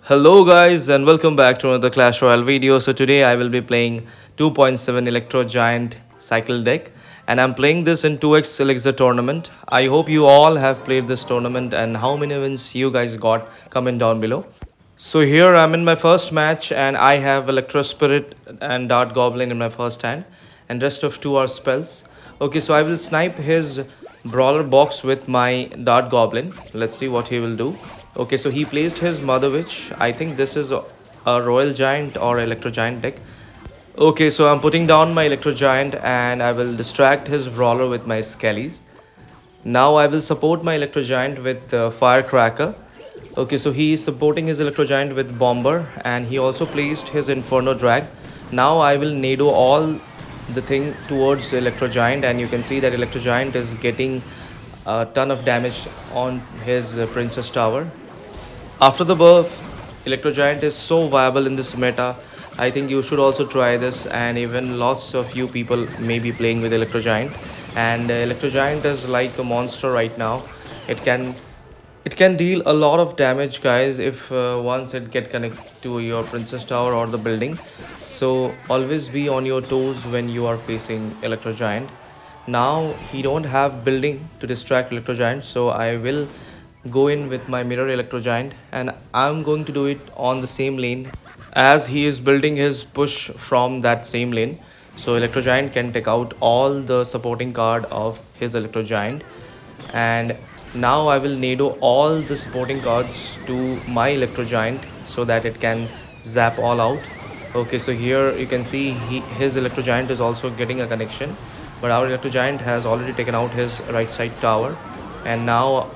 Hello guys and welcome back to another Clash Royale video. So today I will be playing 2.7 Electro Giant Cycle deck and I'm playing this in 2x Elixir tournament. I hope you all have played this tournament and how many wins you guys got, comment down below. So here I'm in my first match and I have Electro Spirit and Dart Goblin in my first hand and rest of two are spells. Okay, so I will snipe his brawler box with my Dart Goblin. Let's see what he will do. Okay, so he placed his Mother Witch. I think this is a Royal Giant or Electro Giant deck. Okay, so I'm putting down my Electro Giant and I will distract his brawler with my Skellies. Now I will support my Electro Giant with Firecracker. Okay, so he is supporting his Electro Giant with Bomber and he also placed his Inferno Drag. Now I will Nado all the thing towards Electro Giant and you can see that Electro Giant is getting a ton of damage on his Princess Tower. After the buff, Electro Giant is so viable in this meta. I think you should also try this and even lots of you people may be playing with Electro Giant. And Electro Giant is like a monster right now. It can it can deal a lot of damage guys if once it get connected to your Princess Tower or the building. So always be on your toes when you are facing Electro Giant. Now he don't have building to distract Electro Giant, so I will go in with my Mirror Electro Giant and I'm going to do it on the same lane as he is building his push from that same lane. So Electro Giant can take out all the supporting card of his Electro Giant and now I will Nado all the supporting cards to my Electro Giant so that it can zap all out. Okay, so here you can see his Electro Giant is also getting a connection, but our Electro Giant has already taken out his right side tower and now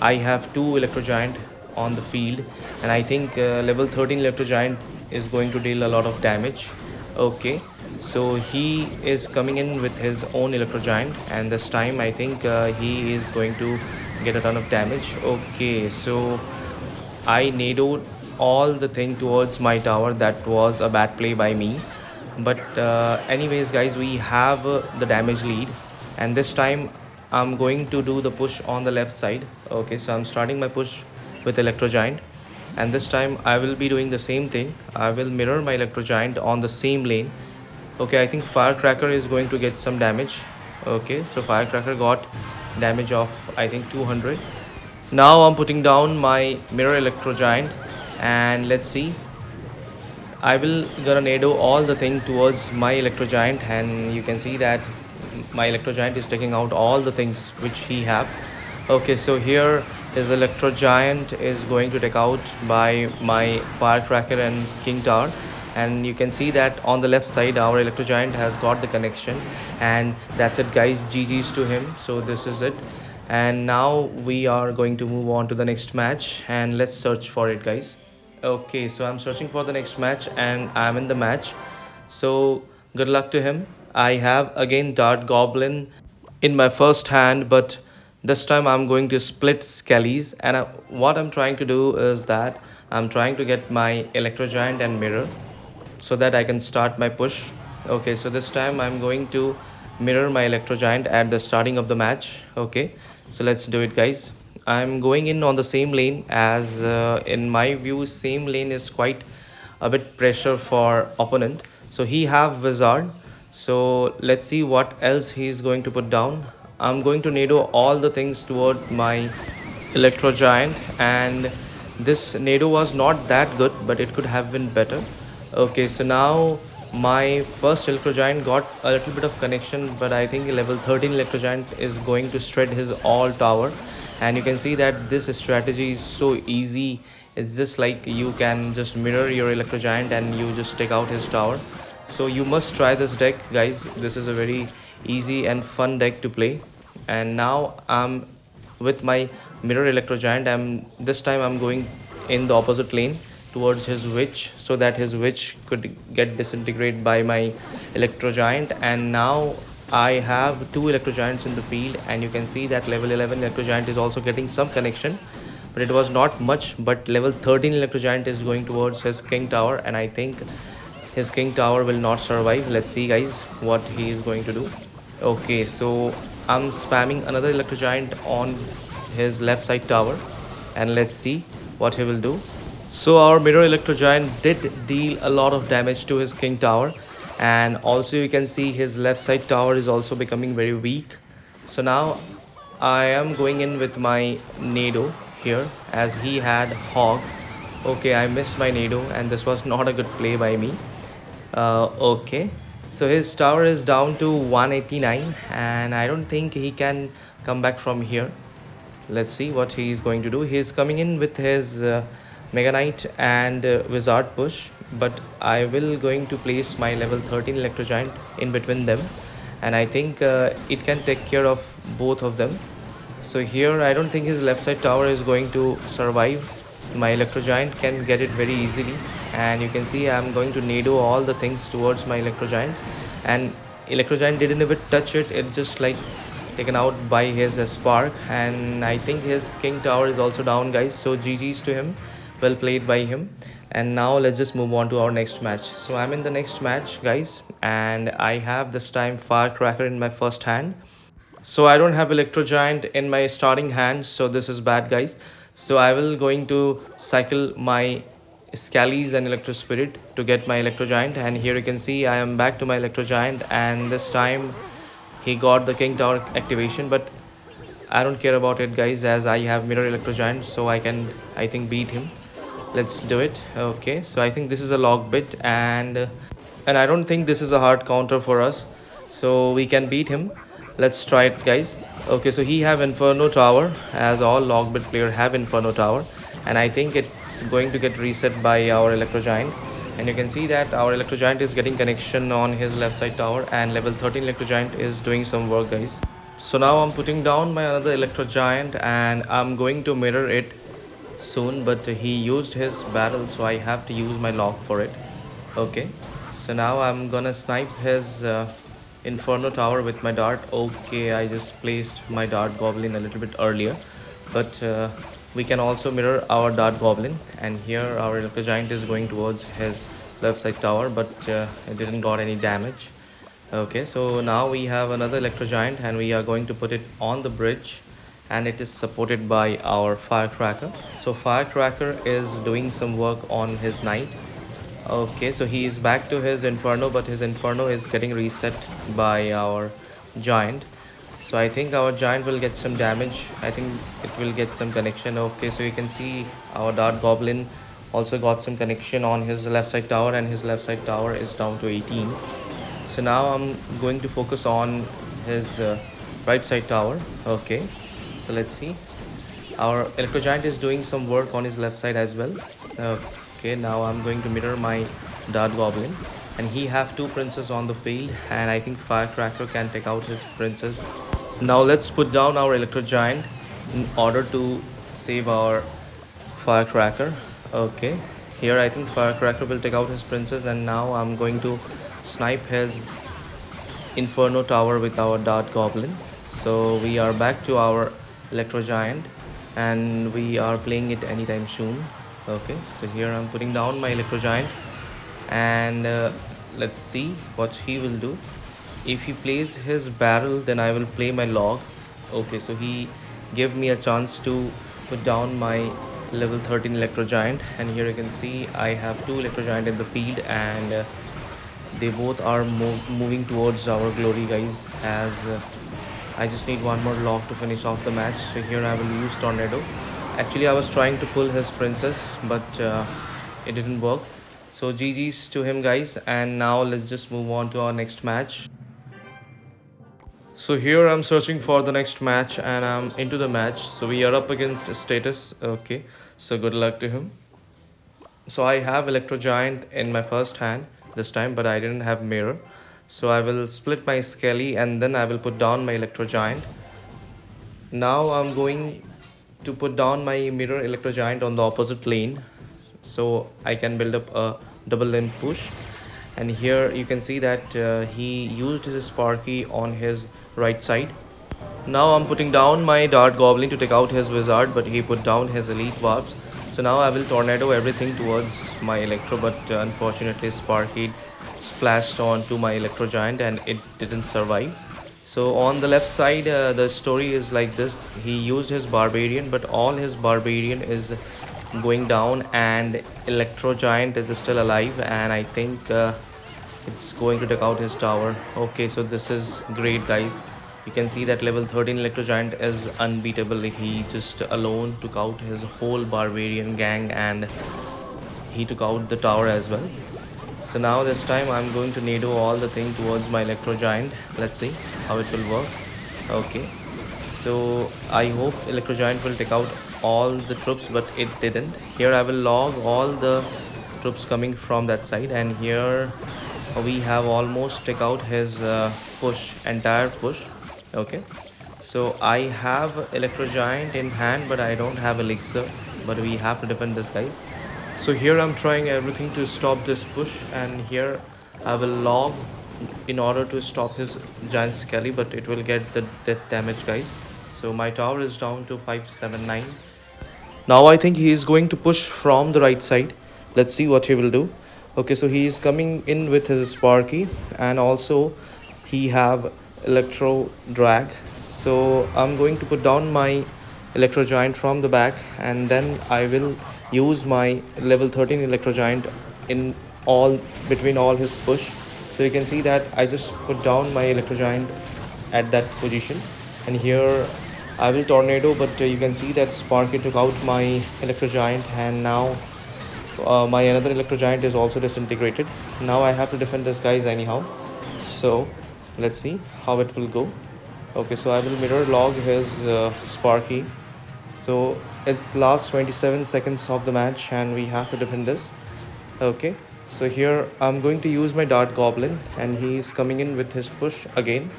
I have two Electro Giant on the field and I think level 13 Electro Giant is going to deal a lot of damage. Okay, so he is coming in with his own Electro Giant and this time I think he is going to get a ton of damage. Okay, so I Nadoed all the thing towards my tower. That was a bad play by me, but anyways guys, we have the damage lead and this time I'm going to do the push on the left side. Okay, so I'm starting my push with Electro Giant and this time I will be doing the same thing. I will mirror my Electro Giant on the same lane. Okay, I think Firecracker is going to get some damage. Okay, so Firecracker got damage of I think 200. Now I'm putting down my Mirror Electro Giant and let's see. I will gonna Nado all the thing towards my Electro Giant and you can see that my Electro Giant is taking out all the things which he have. Okay, so here his Electro Giant is going to take out by my Firecracker and King Tower and you can see that on the left side our Electro Giant has got the connection and that's it guys, GG's to him. So this is it and now we are going to move on to the next match and let's search for it guys. Okay, so I'm searching for the next match and I'm in the match, so good luck to him. I have again Dart Goblin in my first hand, but this time I'm going to split Skellies and what I'm trying to do is that I'm trying to get my Electro Giant and Mirror so that I can start my push. Okay, so this time I'm going to mirror my Electro Giant at the starting of the match. Okay, so let's do it guys. I'm going in on the same lane as in my view same lane is quite a bit pressure for opponent, so he have Wizard. So let's see what else he is going to put down. I'm going to Nado all the things toward my Electro Giant and this Nado was not that good, but it could have been better. Okay, so now my first Electro Giant got a little bit of connection, but I think level 13 Electro Giant is going to shred his all tower and you can see that this strategy is so easy. It's just like you can just mirror your Electro Giant and you just take out his tower. So you must try this deck guys. This is a very easy and fun deck to play and now I'm with my Mirror Electro Giant. This time I'm going in the opposite lane towards his witch so that his witch could get disintegrated by my Electro Giant and now I have two Electro Giants in the field and you can see that level 11 Electro Giant is also getting some connection, but it was not much. But level 13 Electro Giant is going towards his King Tower and I think his King Tower will not survive. Let's see guys what he is going to do. Okay, so I'm spamming another Electro Giant on his left side tower and let's see what he will do. So our Mirror Electro Giant did deal a lot of damage to his King Tower, and also you can see his left side tower is also becoming very weak. So now I am going in with my Nado here as he had Hog. Okay, I missed my Nado and this was not a good play by me. Okay, so his tower is down to 189 and I don't think he can come back from here. Let's see what he is going to do. He is coming in with his Mega Knight and Wizard push, but I will going to place my level 13 Electro Giant in between them, and I think it can take care of both of them. So here I don't think his left side tower is going to survive. My Electro Giant can get it very easily, and you can see I'm going to Nado all the things towards my Electro Giant, and Electro Giant didn't even touch it. It just like taken out by his spark, and I think his King Tower is also down, guys. So GG's to him, well played by him. And now let's just move on to our next match. So I'm in the next match, guys, and I have this time Firecracker in my first hand. So I don't have Electro Giant in my starting hand, so this is bad, guys. So I will going to cycle my Scallies and Electro Spirit to get my Electro Giant, and here you can see I am back to my Electro Giant, and this time he got the King Tower activation, but I don't care about it, guys, as I have Mirror Electro Giant, so I can, I think, beat him. Let's do it. Okay, so I think this is a log bit, and I don't think this is a hard counter for us, so we can beat him. Let's try it, guys. Okay, so he have Inferno Tower, as all log bit player have Inferno Tower, and I think it's going to get reset by our Electro Giant. And you can see that our Electro Giant is getting connection on his left side tower, and level 13 Electro Giant is doing some work, guys. So now I'm putting down my another Electro Giant, and I'm going to mirror it soon, but he used his battle, so I have to use my lock for it. Okay, so now I'm gonna snipe his Inferno Tower with my dart. Okay, I just placed my dart goblin a little bit earlier, but we can also mirror our dart goblin, and here our Electro Giant is going towards his left side tower, but it didn't got any damage. Okay, so now we have another Electro Giant, and we are going to put it on the bridge, and it is supported by our Firecracker. So Firecracker is doing some work on his knight. Okay, so he is back to his Inferno, but his Inferno is getting reset by our Giant. So I think our Giant will get some damage. I think it will get some connection. Okay, so you can see our Dart Goblin also got some connection on his left side tower, and his left side tower is down to 18. So now I'm going to focus on his right side tower. Okay, so let's see. Our Electro Giant is doing some work on his left side as well. Okay, now I'm going to mirror my Dart Goblin, and he have two princes on the field, and I think Firecracker can take out his princes. Now let's put down our Electro Giant in order to save our Firecracker. Okay, here I think Firecracker will take out his princess, and now I'm going to snipe his Inferno Tower with our Dart Goblin. So we are back to our Electro Giant, and we are playing it anytime soon. Okay, so here I'm putting down my Electro Giant, and let's see what he will do. If he plays his barrel, then I will play my log. Okay, so he gave me a chance to put down my level 13 Electro Giant, and here you can see I have two Electro Giant in the field, and they both are moving towards our glory, guys, as I just need one more log to finish off the match. So here I will use Tornado. Actually, I was trying to pull his princess, but it didn't work. So GG's to him, guys, and now let's just move on to our next match. So here I'm searching for the next match, and I'm into the match. So we are up against Status. Okay, so good luck to him. So I have Electro Giant in my first hand this time, but I didn't have mirror. So I will split my Skelly, and then I will put down my Electro Giant. Now I'm going to put down my mirror Electro Giant on the opposite lane, so I can build up a double lane push. And here you can see that he used his Sparky on his right side. Now I'm putting down my Dart Goblin to take out his Wizard, but he put down his Elite Warps. So now I will Tornado everything towards my Electro, but unfortunately Sparky splashed onto my Electro Giant and it didn't survive. So on the left side, the story is like this. He used his Barbarian, but all his Barbarian is going down, and Electro Giant is still alive, and I think it's going to take out his tower. Okay, so this is great, guys. You can see that level 13 Electro Giant is unbeatable. He just alone took out his whole barbarian gang, and he took out the tower as well. So now this time I'm going to nado all the thing towards my Electro Giant. Let's see how it will work. Okay, so I hope Electro Giant will take out all the troops, but it didn't. Here I will log all the troops coming from that side, and here we have almost take out his entire push. Okay, so I have Electro Giant in hand, but I don't have elixir, but we have to defend this, guys. So here I'm trying everything to stop this push, and here I will log in order to stop his giant skelly, but it will get the death damage, guys. So my tower is down to 579. Now I think he is going to push from the right side. Let's see what he will do. Okay, so he is coming in with his Sparky, and also he have Electro Drag. So I'm going to put down my Electro Giant from the back, and then I will use my level 13 Electro Giant in all between all his push. So you can see that I just put down my Electro Giant at that position, and here I will tornado, but you can see that Sparky took out my Electro Giant, and now my another Electro Giant is also disintegrated. Now I have to defend this guys anyhow. So let's see how it will go. Okay, so I will mirror log his Sparky. So it's last 27 seconds of the match, and we have to defend this. Okay, so here I'm going to use my Dart Goblin, and he is coming in with his push again.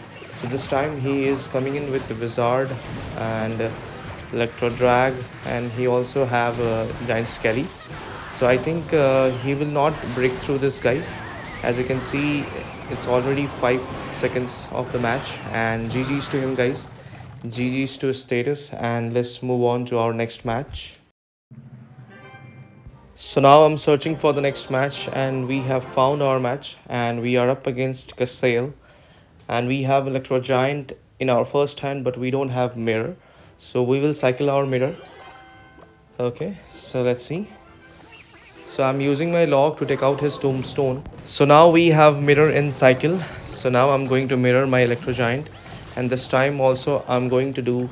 So this time he is coming in with the Wizard and Electro Drag, and he also have a Giant Skelly. So I think he will not break through this, guys. As you can see, it's already 5 seconds of the match, and GG's to him, guys. GG's to his status, and let's move on to our next match. So now I'm searching for the next match, and we have found our match, and we are up against Kasail, and we have Electro Giant in our first hand, but we don't have mirror. So we will cycle our mirror. Okay, so let's see. So I'm using my log to take out his tombstone. So now we have mirror in cycle. So now I'm going to mirror my Electro Giant, and this time also I'm going to do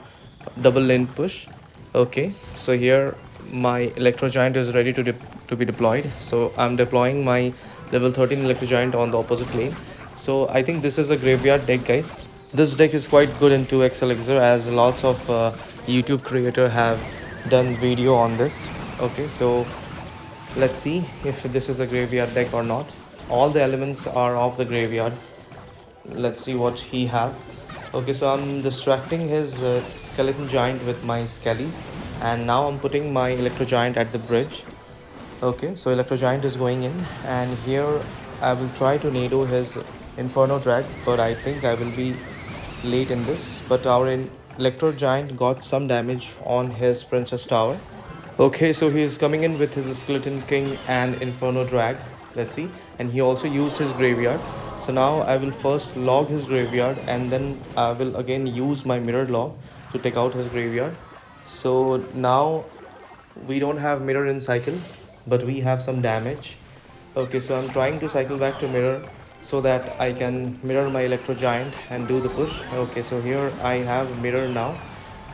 double lane push. Okay, so here my Electro Giant is ready to be deployed. So I'm deploying my level 13 Electro Giant on the opposite lane. So I think this is a graveyard deck, guys. This deck is quite good in 2x elixir, as lots of YouTube creator have done video on this. Okay, so let's see if this is a graveyard deck or not. All the elements are of the graveyard. Let's see what he have. Okay, so I'm distracting his skeleton giant with my skellies, and now I'm putting my Electro Giant at the bridge. Okay, so Electro Giant is going in, and here I will try to nado his Inferno Drag, but I think I will be late in this. But our Electro Giant got some damage on his Princess Tower. Okay, so he is coming in with his Skeleton King and Inferno Drag. Let's see. And he also used his graveyard. So now I will first log his graveyard, and then I will again use my mirror log to take out his graveyard. So now we don't have mirror in cycle, but we have some damage. Okay, so I'm trying to cycle back to mirror so that I can mirror my Electro Giant and do the push. Okay, so here I have mirror now,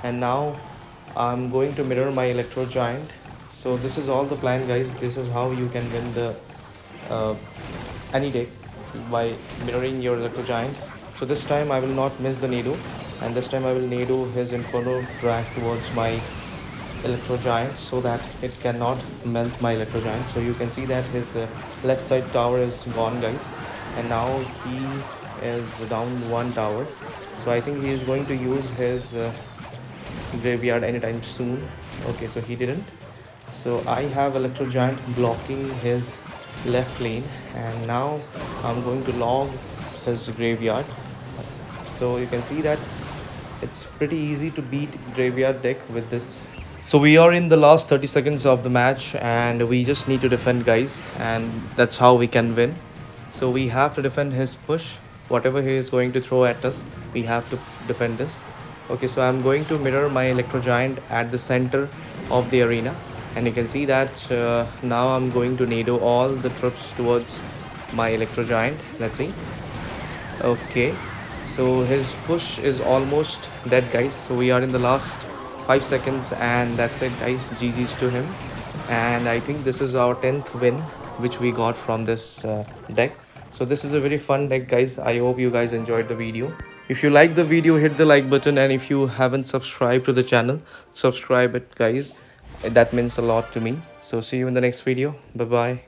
and now I'm going to mirror my Electro Giant. So this is all the plan, guys. This is how you can win the any deck, by mirroring your Electro Giant. So this time I will not miss the nado, and this time I will nado his Inferno Drag towards my Electro Giant so that it cannot melt my Electro Giant. So you can see that his left side tower is gone, guys, and now he is down one tower. So I think he is going to use his graveyard anytime soon. Okay, so he didn't. So I have Electro Giant blocking his left lane, and now I'm going to log his graveyard. So you can see that it's pretty easy to beat graveyard deck with this. So we are in the last 30 seconds of the match, and we just need to defend, guys, and that's how we can win. So we have to defend his push. Whatever he is going to throw at us, we have to defend this. Okay, so I'm going to mirror my Electro Giant at the center of the arena. And you can see that now I'm going to NATO all the troops towards my Electro Giant. Let's see. Okay, so his push is almost dead, guys. So we are in the last 5 seconds, and that's it, guys. GG's to him. And I think this is our 10th win which we got from this deck. So this is a very fun deck, guys. I hope you guys enjoyed the video. If you like the video, hit the like button, and if you haven't subscribed to the channel, subscribe it, guys. That means a lot to me. So see you in the next video. Bye bye.